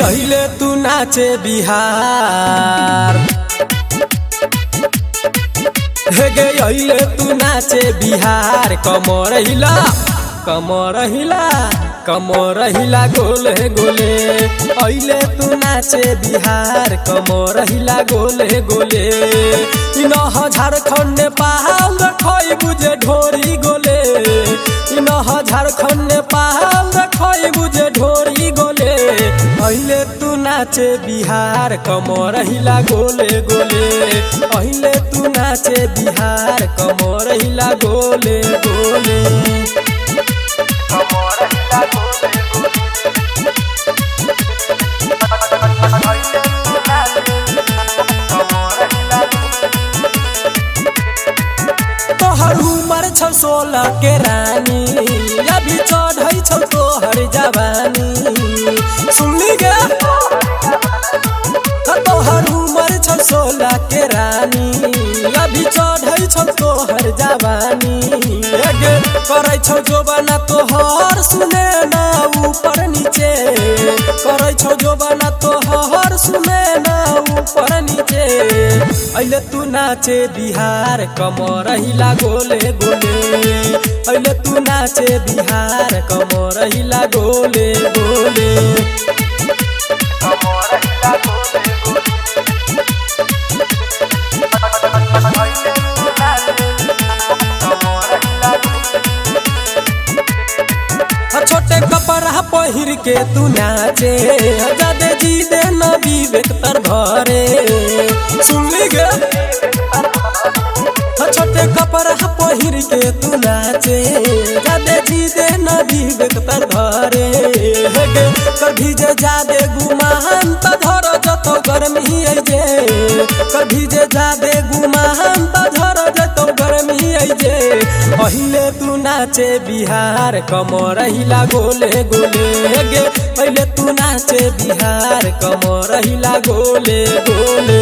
यहिले तू नाचे बिहार हेगे यहिले तू नाचे बिहार कमर हिला कमर हिला कमर हिला गोले गोले अइले तू नाचे बिहार कमर हिला गोले गोले इनह झारखंड नेपाल खई बुझे ढोरी गोले इनह झारखंड नेपाल खई बुझे ढोरी गोले अइले तू नाचे बिहार कमर हिला गोले गोले अइले तू नाचे बिहार कमर हिला गोले गोले तोहर उमर छौ 16 के रानी अभी चढ़ै छौ तोहर जवानी सुनली गे तोहर उमर छौ 16 के रानी अभी चढ़ै छौ तोहर जवानी करै छौ जोबाना तोहर सुने ना ऊपर नीचे करै छौ जोबाना तोहर सुने ना ऊपर नीचे अइले तू नाचे बिहार कमर हिला गोले गोले अइले तू नाचे बिहार कमर हिला गोले गोले छोटे कपड़ा पहिर के तू नाचे जादे जी दे न विवेक तर भरे सुनली गे छोटे कपड़ा पहिर के तू नाचे जादे जी दे न विवेक तर भरे कभी जे जादे गुमान त धर जतो गर्मी आई जे कभी जे जादे गुमान त धर जतो गर्मी आई जे अइले तू नाचे बिहार कमर हिला गोले गोले गे अइले तू नाचे बिहार कमर हिला गोले गोले।